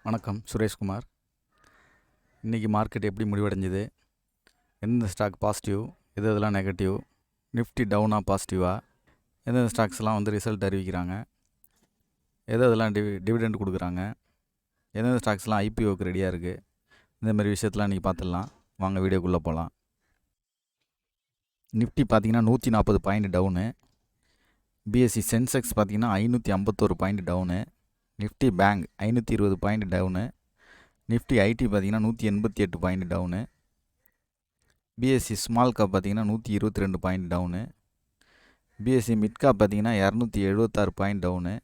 வணக்கம் சுரேஷ்குமார். இன்றைக்கி மார்க்கெட் எப்படி முடிவடைஞ்சுது, எந்தெந்த ஸ்டாக் பாசிட்டிவ், எதெல்லாம் நெகட்டிவ், நிஃப்டி டவுனாக பாசிட்டிவாக, எந்தெந்த ஸ்டாக்ஸ்லாம் வந்து ரிசல்ட் அறிவிக்கிறாங்க, எதெல்லாம் டிவிடெண்ட் கொடுக்குறாங்க, எந்தெந்த ஸ்டாக்ஸ்லாம் ஐபிஓக்கு ரெடியாக இருக்குது, இந்தமாதிரி விஷயத்தெலாம் இன்றைக்கி பார்த்துடலாம். வாங்க வீடியோக்குள்ளே போகலாம். நிஃப்டி பார்த்திங்கன்னா 140 பாயிண்ட் டவுனு, பிஎஸ்சி சென்செக்ஸ் பார்த்திங்கன்னா 551 point down, Nifty Bank 520 point down, Nifty IT பார்த்திங்கன்னா 188 point down, BSE small cap பார்த்திங்கன்னா 122 point down, BSE mid cap பார்த்திங்கன்னா 276 point down,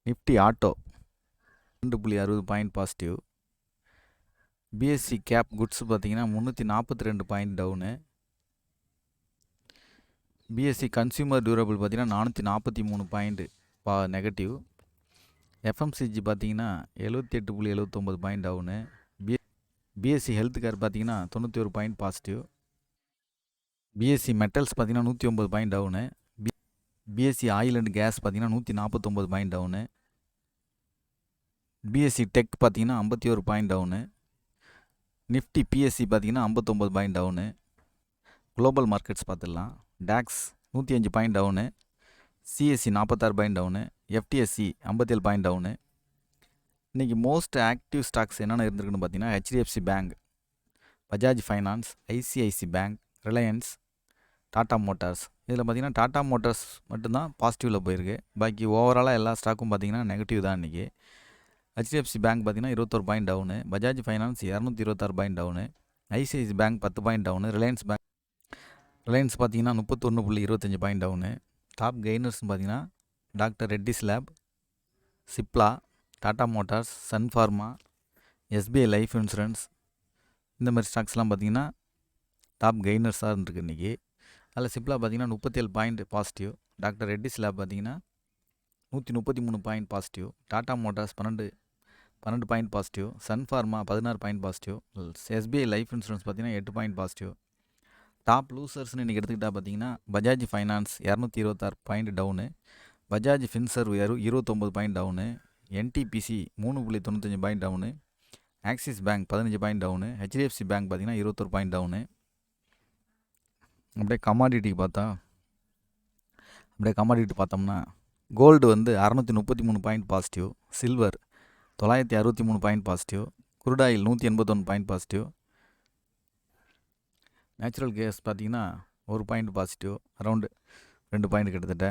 Nifty Auto 2.60 point positive, BSE cap goods பார்த்திங்கன்னா 342 point down, BSE consumer durable பார்த்திங்கன்னா 443 point negative, FMCG பார்த்திங்கன்னா 78.79 point down, BSE health care பார்த்திங்கன்னா 91 point positive, BSE metals பார்த்திங்கன்னா 109 point down, BSE oil and gas பார்த்திங்கன்னா 149 point down, BSc tech பார்த்திங்கன்னா 51 point down, Nifty PSE பார்த்திங்கன்னா 59 point down. Global markets பார்த்துடலாம். DAX 105 point down, சிஎஸ்சி 46 point down, FTSE 57 point down. இன்றைக்கி most active stocks என்னென்ன இருந்திருக்குன்னு பார்த்தீங்கன்னா HDFC Bank, Bajaj Finance, ICICI Bank, Reliance, Tata Motors. இதில் பார்த்திங்கன்னா டாடா மோட்டார்ஸ் மட்டும்தான் பாசிட்டிவில் போயிருக்கு. பாக்கி ஓவராலாக எல்லா ஸ்டாக்கும் பார்த்திங்கன்னா நெகட்டிவ் தான் இன்றைக்கி. ஹெச்டிஎஃப்சி பேங்க் பார்த்திங்கன்னா 21 point down, Bajaj Finance 226 point down, ICICI Bank 10 point down, Reliance பார்த்திங்கன்னா 31.25 பாயிண்ட் டவுனு. டாப் கெய்னர்ஸ்னு பார்த்திங்கன்னா doctor Reddy's lab, Cipla, Tata Motors, Sun Pharma, SBI Life Insurance, இந்த மாதிரி ஸ்டாக்ஸ்லாம் பார்த்திங்கன்னா டாப் கெய்னர்ஸாக இருந்திருக்கு இன்றைக்கி. அதில் சிப்லா பார்த்திங்கன்னா 37 point positive, doctor Reddy's lab பார்த்திங்கன்னா 133 point positive, Tata Motors 12 point positive, Sun Pharma 16 point positive, SBI Life Insurance பார்த்திங்கன்னா 8 பாயிண்ட் பாசிட்டிவ். டாப் லூசர்ஸ்னு இன்றைக்கி எடுத்துக்கிட்டால் பார்த்திங்கன்னா Bajaj Finance 226 point down, Bajaj Finserv 29 point down, NTPC 3.95 point down, Axis Bank 15 point down, HDFC Bank பார்த்திங்கன்னா 21 point down. அப்படியே commodity பார்த்தோம்னா gold வந்து 633 point positive, silver 963 point positive, crude oil 181 point positive, natural gas பார்த்திங்கன்னா 1 point positive, around 2 point கிட்டத்தட்ட.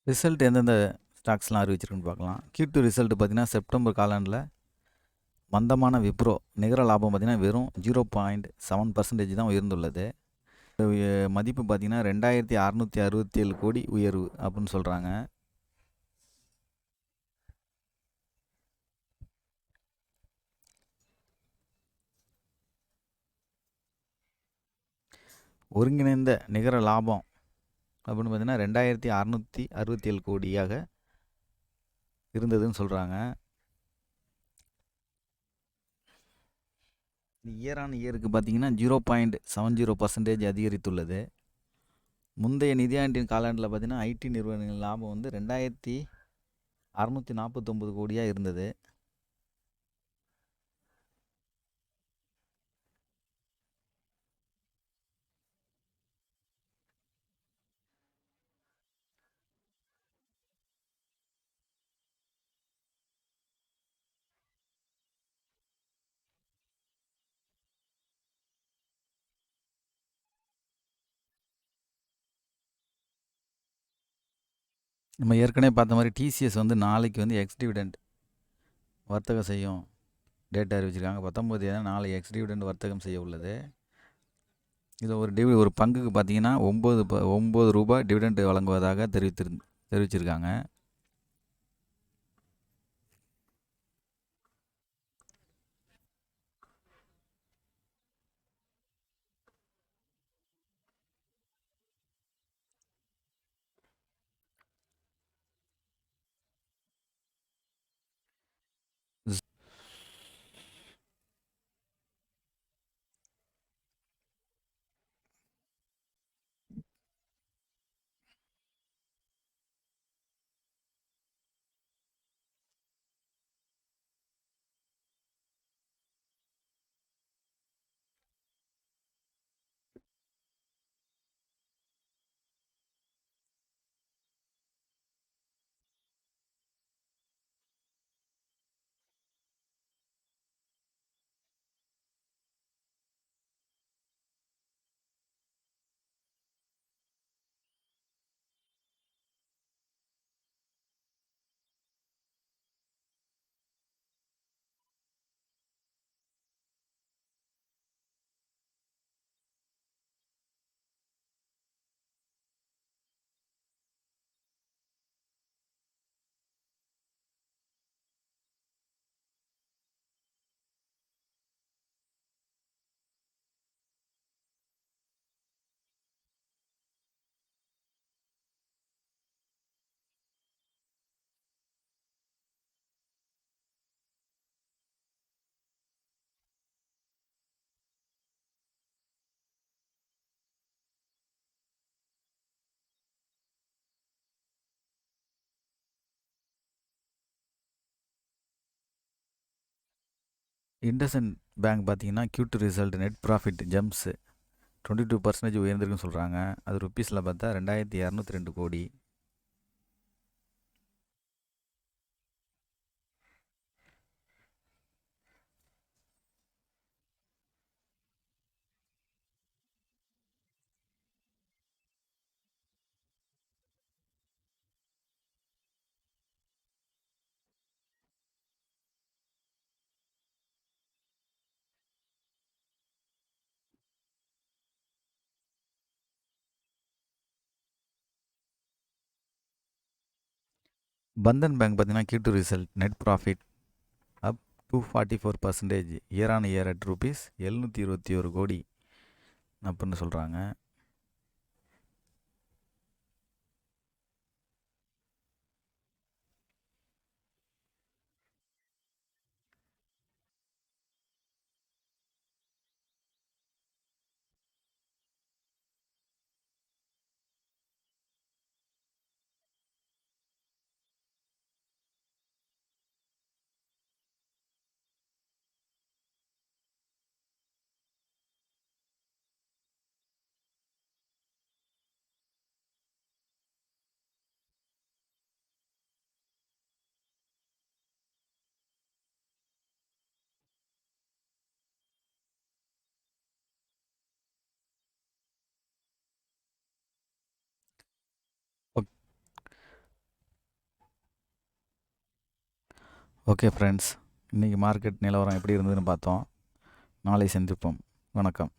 Result எந்தெந்த ஸ்டாக்ஸ்லாம் அறிவிச்சிருக்குன்னு பார்க்கலாம். Q2 result பார்த்திங்கன்னா September காலாண்டில் மந்தமான விப்ரோ நிகர லாபம் பார்த்திங்கன்னா வெறும் 0.7% தான் உயர்ந்துள்ளது. மதிப்பு பார்த்திங்கன்னா 2667 கோடி உயர்வு அப்படின்னு சொல்கிறாங்க. ஒருங்கிணைந்த நிகர லாபம் அப்படின்னு பார்த்திங்கன்னா 2667 கோடியாக இருந்ததுன்னு சொல்கிறாங்க. இயர் ஆன் இயருக்கு பார்த்திங்கன்னா 0.70% அதிகரித்துள்ளது. முந்தைய நிதியாண்டின் காலாண்டில் பார்த்திங்கன்னா ஐடி நிறுவனங்களின் லாபம் வந்து 2649 கோடியாக இருந்தது. நம்ம ஏற்கனவே பார்த்த மாதிரி டிசிஎஸ் வந்து நாளைக்கு வந்து எக்ஸ் டிவிடெண்ட் வர்த்தகம் செய்யும் டேட்டா அறிவிச்சிருக்காங்க. 19 நாளை எக்ஸ் டிவிடெண்ட் வர்த்தகம் செய்ய உள்ளது. இதில் ஒரு பங்குக்கு பார்த்திங்கன்னா 9 ரூபாய் டிவிடெண்ட் வழங்குவதாக தெரிவிச்சிருக்காங்க. இண்டஸ்இண்ட் பேங்க் பார்த்தீங்கன்னா Q2 result net profit jumps 22% உயர்ந்திருக்குன்னு சொல்கிறாங்க. அது ருப்பீஸில் பார்த்தா 2202 கோடி. பந்தன் பேங்க் பார்த்தீங்கன்னா Q2 result net profit up 244% year on year at rupees 721 கோடி அப்படின்னு சொல்கிறாங்க. ஓகே ஃப்ரெண்ட்ஸ், இன்றைக்கி மார்க்கெட் நிலவரம் எப்படி இருந்ததுன்னு பார்த்தோம். நாளை சந்திப்போம். வணக்கம்.